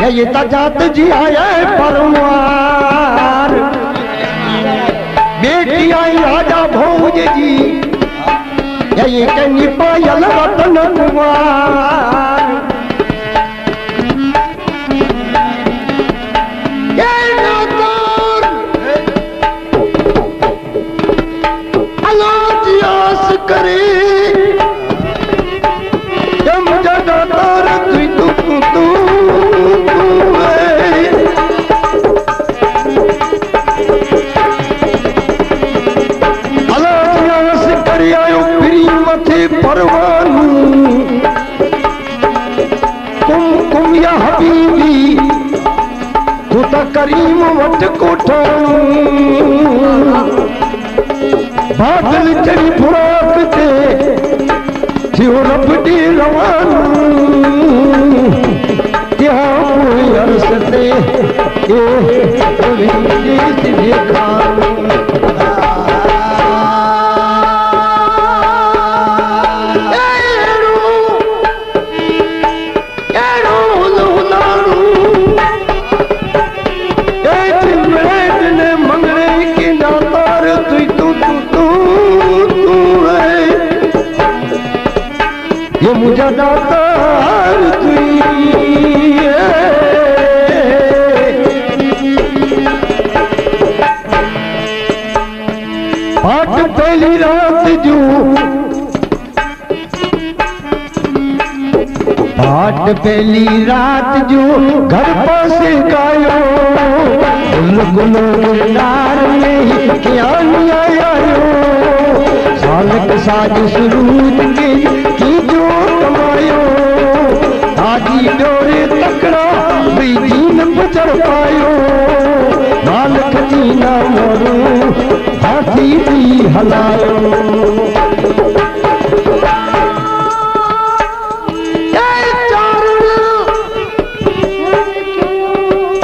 ये जात जी आया परवार बेटी आई राजा भोज जी ये कन्नी पायल रतन कुमार ये नादार अल्लाह जी आस करे ये मुझे नादार तू परवानू कुम या हबीबी तू तो करीम वट कोठानू बादल चढ़ी फुराक ते थियो रब दी रवानू यहाँ कोई अर्स ते देखा मुझे दातार पाठ पहली रात जो पाठ पहली रात जो घर पास गायो गुल गुलदार में क्या आयो सालक साज सुरूद के जो कमायो आजी डोरे तकड़ा भी जीन बचर पायो मालक जीना मोरू हाथी भी हलायो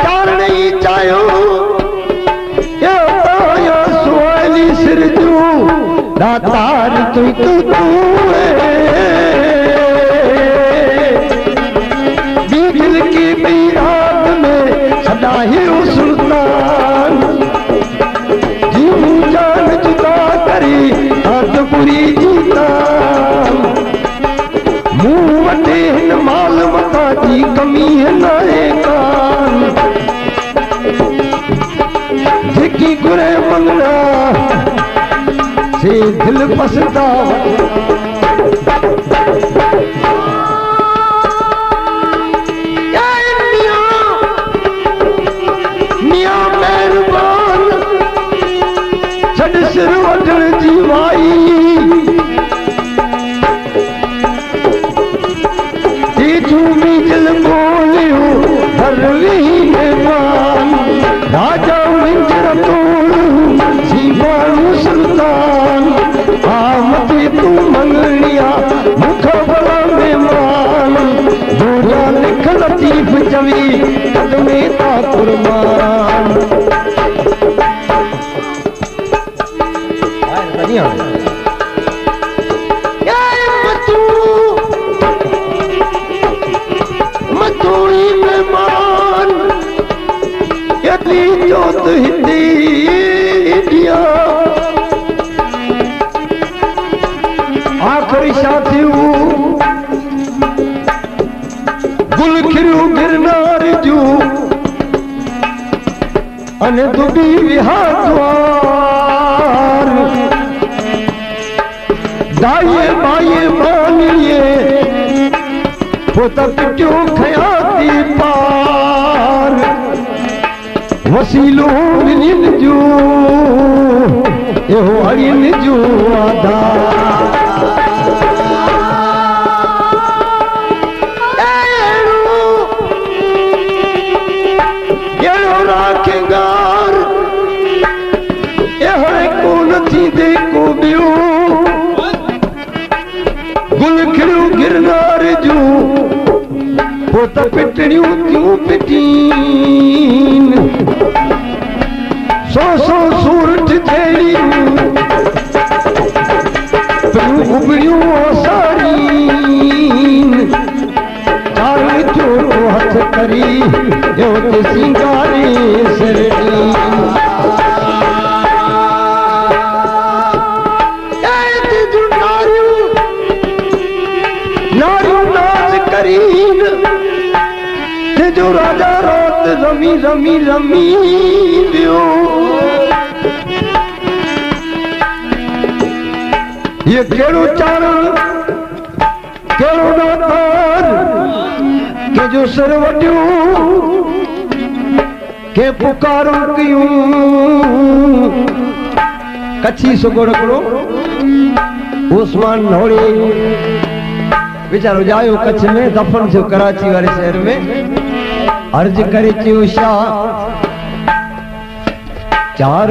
चारण ही चायो ये पायो सुवाली सिर जू दातार तू सुल्तान जी जान जुदा करी हद पूरी जीता मुंह वटे हिन माल मता जी कमी है नाए कान जेकी गुरे मंगना से दिल पसंदा सिर वठण जी माई झूमी दिल बोलियो हरवी मेहमान राजा मिंजर तोड़ सीबारू सुल्तान आमदी तू मंगलिया मुख बड़ा मेहमान दूरिया लिख लतीफ चवी कदमे ता कुर्बान मथोड़ी मेहमान यदि जोत हिंदिया आखिरी साथी गुल खिरू गिरनार जू अने दुबी विहार दाये बाये मानिए पोता पिट्यो खयाती पार वसीलो मिलिन जो एहो हरिन जो आधा एहो राखेगार एहो कोन थी देखो बियो गुल खिड़ू गिरनार जू पोता पिटड़ियूं क्यों पिटीन सो सूरत थेड़ियूं पियूं उबड़ियूं सारीन चार जो हथ करी जोत सिंगारी सरडी नारू नाच करी जो राजा रात रमी रमी रमी दियो ये केड़ो चारण केड़ो नातार के जो सरवटियो के पुकारो क्यों कच्छी सुगोड़ करो उस्मान नोड़ी बेचारो जायो कच्छ में दफन थियो कराची वाले शहर में अर्ज करे चयो शाह चार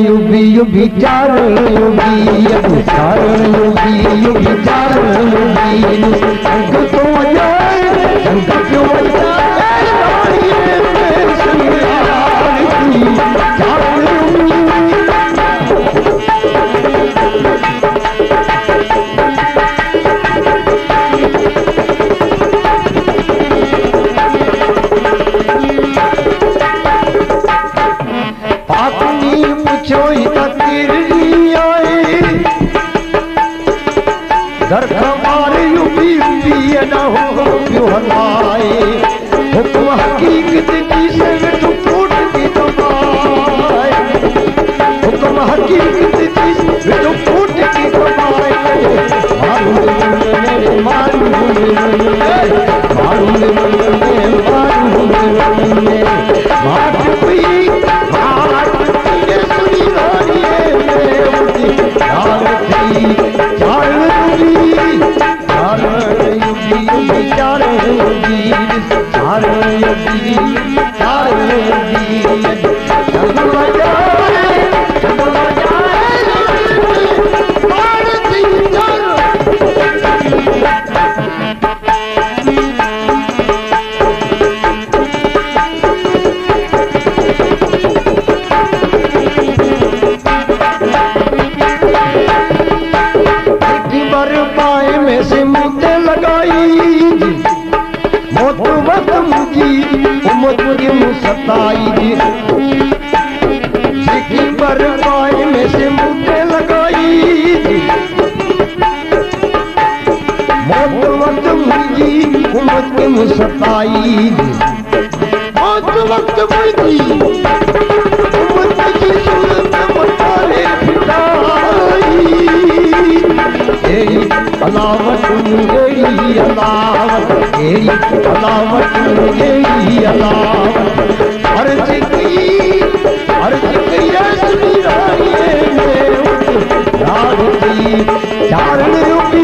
युबी युबी चार युबी युबी चार युबी युबी चार युबी संग तो जाए संग क्यों जाए चार दर कमार युबी युबी ना हुक्म क्यों हलाए हुक्म हकीकत की से तो फूट की कमाए हुक्म हकीकत की से तो फूट की कमाए मारूं मेरे मारूं माट पई माट पई सुनी रानी यार थी चार सताई जी पर पाए में से मुझे लगाई मौत वक्त मुझी उम्मत के मुसताई मौत वक्त मुझी उम्मत की सूरत मतारे पिटाई तेरी अलावत तेरी अलावत तेरी अलावत तेरी अलावत अर्ज की सुनी रानी राधती चारण युबी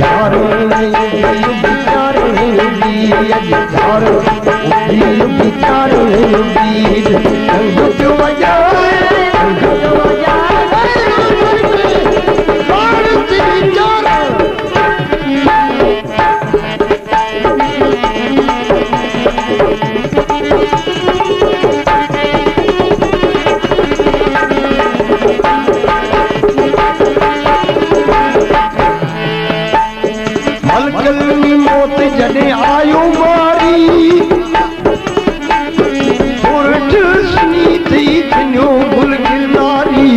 चारण युबी चारण युबी चारण युबी चारण युबी संग क्यों बजाए संग क्यों बजाए भारती चारण जने आयो मारी उर्ठ सुनी थी जिन्यो भूल गिरनारी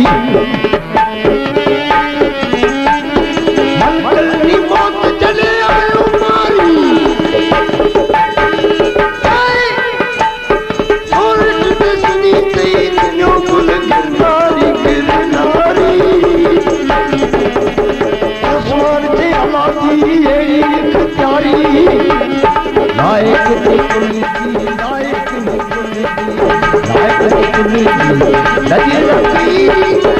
मलकलनी मौत जने आयो मारी उर्ठ सुनी थी जिन्यो भूल गिरनारी गिरनारी आसमान से आवाज़ी एड़ी प्यारी नायक नायक नायक नदी